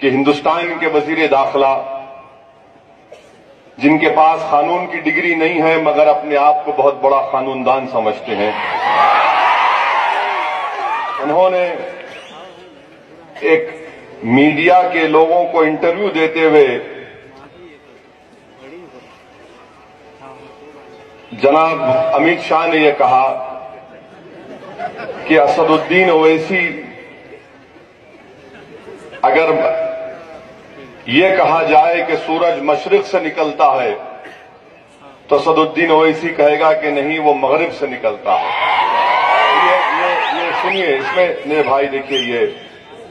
कि हिंदुस्तान के वजीर दाखिला, जिनके पास कानून की डिग्री नहीं है मगर अपने आप को बहुत बड़ा कानूनदान समझते हैं, उन्होंने एक मीडिया के लोगों को इंटरव्यू देते हुए जनाब अमित शाह ने यह कहा कि असदुद्दीन ओवैसी, अगर यह कहा जाए कि सूरज मशरिक से निकलता है तो असदुद्दीन ओवैसी कहेगा कि नहीं, वो मगरिब से निकलता है। ये सुनिए, इसमें मेरे भाई देखिए,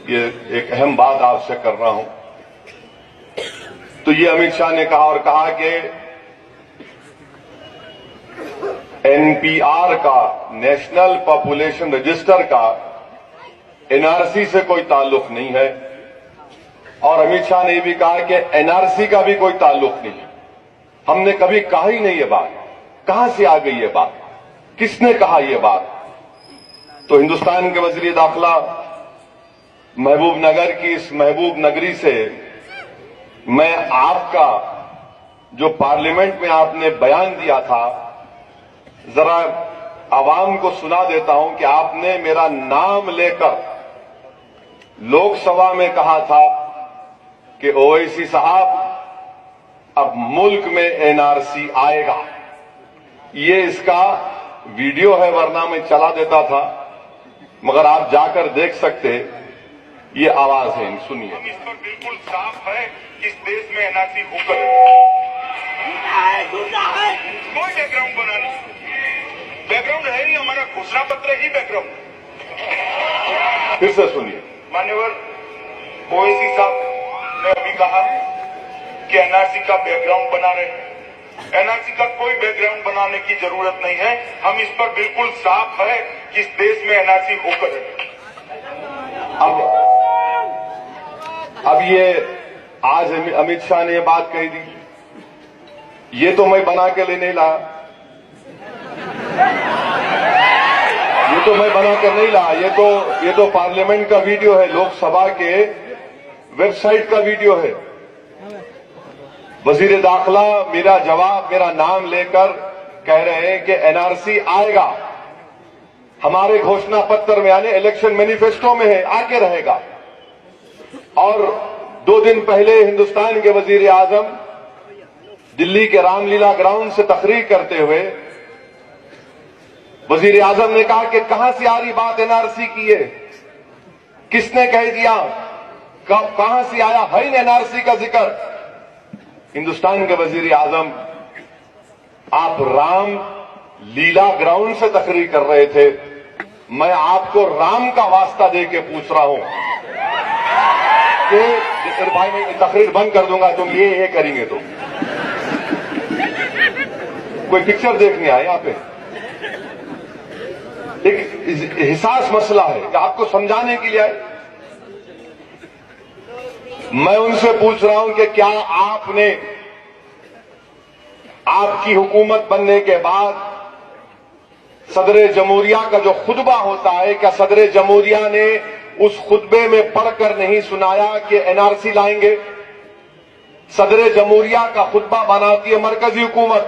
ये एक अहम बात आपसे कर रहा हूं। तो ये अमित शाह ने कहा और कहा कि एनपीआर का, नेशनल पॉपुलेशन रजिस्टर का एनआरसी से कोई ताल्लुक नहीं है। और अमित शाह ने भी कहा कि एनआरसी का भी कोई ताल्लुक नहीं है। हमने कभी कहा ही नहीं ये बात। कहां से आ गई ये बात? किसने कहा ये बात? तो हिंदुस्तान के वजीर दाखिला महबूब नगर की इस महबूब नगरी से मैं आपका जो पार्लियामेंट में आपने बयान दिया था, जरा आवाम को सुना देता हूं कि आपने मेरा नाम लेकर लोकसभा में कहा था कि ओवैसी साहब, अब मुल्क में एनआरसी आएगा। ये इसका वीडियो है, वरना मैं चला देता था, मगर आप जाकर देख सकते। ये आवाज है, सुनिए। हम इस पर बिल्कुल साफ है कि इस देश में एनआरसी होकर कोई बैकग्राउंड बना नहीं, बैकग्राउंड है ही, हमारा घोषणा पत्र ही बैकग्राउंड। फिर से सुनिए। मान्यवर ओवैसी साहब ने अभी कहा कि एनआरसी का बैकग्राउंड बना रहे हैं। एनआरसी का कोई बैकग्राउंड बनाने की जरूरत नहीं है। हम इस पर बिल्कुल साफ है कि इस देश में एनआरसी होकर है। अब ये आज अमित शाह ने ये बात कही थी, ये तो मैं बना के ले नहीं लाया, ये तो मैं बना कर नहीं लाया, ये तो पार्लियामेंट का वीडियो है, लोकसभा के वेबसाइट का वीडियो है। वजीर दाखिला मेरा जवाब, मेरा नाम लेकर कह रहे हैं कि एनआरसी आएगा, हमारे घोषणा पत्र में, यानी इलेक्शन मैनिफेस्टो में है, आके रहेगा। और 2 दिन पहले हिंदुस्तान के वजीर आजम दिल्ली के रामलीला ग्राउंड से तकरीर करते हुए वजीर आजम ने कहा कि कहां से आ रही बात एनआरसी की है, किसने कह दिया, कहां से आया, है ही एनआरसी का जिक्र। हिंदुस्तान के वजीर आजम, आप राम लीला ग्राउंड से तकरीर कर रहे थे, मैं आपको राम का वास्ता दे के पूछ रहा हूं कि भाई मैं तकरीर बंद कर दूंगा, तुम ये करेंगे तो। कोई पिक्चर देखने आए यहां पे? एक हिसास मसला है कि आपको समझाने के लिए आए। मैं उनसे पूछ रहा हूं कि क्या आपने, आपकी हुकूमत बनने के बाद सदर जमहूरिया का जो खुतबा होता है, क्या सदर जमहूरिया ने उस खुतबे में पढ़कर नहीं सुनाया कि एनआरसी लाएंगे? सदर जमहूरिया का खुतबा बनाती है मरकजी हुकूमत,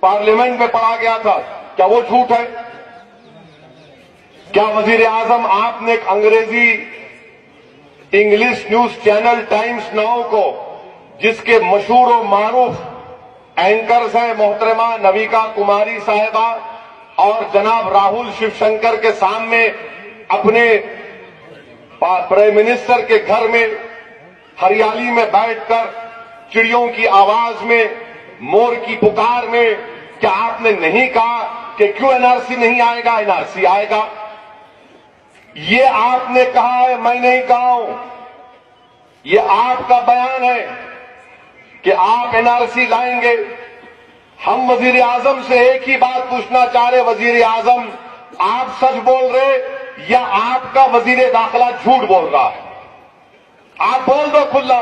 पार्लियामेंट में पढ़ा गया था, क्या वो झूठ है? क्या वजीर आजम आपने एक अंग्रेजी English news channel times now को, जिसके मशहूर और मारूफ एंकर्स हैं मोहतरमा नविका कुमारी साहिबा और जनाब राहुल शिवशंकर के सामने, अपने प्राइम मिनिस्टर के घर में हरियाली में बैठकर चिड़ियों की आवाज में, मोर की पुकार में, क्या आपने नहीं कहा कि क्यों एनआरसी नहीं आएगा? एनआरसी आएगा। ये आपने कहा है, मैं नहीं कहा हूं। ये आपका बयान है कि आप एनआरसी लाएंगे। हम वजीर आजम से एक ही बात पूछना चाह रहे, वजीर आजम आप सच बोल रहे या आपका वजीर दाखिला झूठ बोल रहा है? आप बोल दो खुला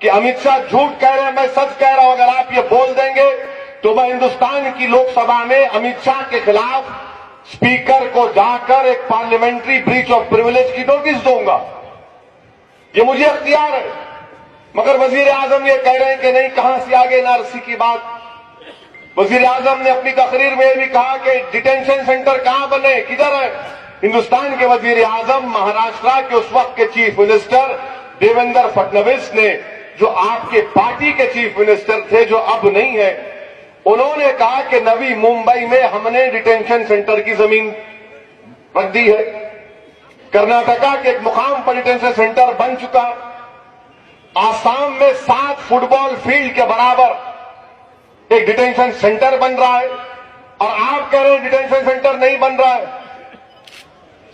कि अमित शाह झूठ कह रहे हैं, मैं सच कह रहा हूं। अगर आप ये बोल देंगे तो मैं हिंदुस्तान की लोकसभा में अमित शाह के खिलाफ स्पीकर को जाकर एक पार्लियामेंट्री ब्रीच ऑफ प्रिविलेज की नोटिस दूंगा। ये मुझे अख्तियार है। मगर वजीर आजम ये कह रहे हैं कि नहीं, कहां से आगे एनआरसी की बात। वजीर आजम ने अपनी तकरीर में भी कहा कि डिटेंशन सेंटर कहां बने, किधर है। हिंदुस्तान के वजीर आजम महाराष्ट्र के उस वक्त के चीफ मिनिस्टर देवेंद्र फडणवीस ने, जो आपके पार्टी के चीफ मिनिस्टर थे, जो अब नहीं है, उन्होंने कहा कि नवी मुंबई में हमने डिटेंशन सेंटर की जमीन रख दी है। कर्नाटका के एक मुकाम पर डिटेंशन सेंटर बन चुका। आसाम में 7 फुटबॉल फील्ड के बराबर एक डिटेंशन सेंटर बन रहा है, और आप कह रहे हैं डिटेंशन सेंटर नहीं बन रहा है।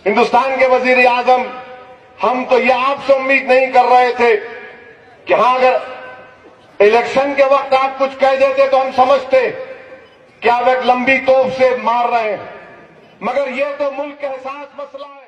हिंदुस्तान के वजीर आजम, हम तो ये आपसे उम्मीद नहीं कर रहे थे कि हां, अगर इलेक्शन के वक्त आप कुछ कह देते तो हम समझते कि आप एक लंबी तोप से मार रहे हैं, मगर ये तो मुल्क के एहसास मसला है।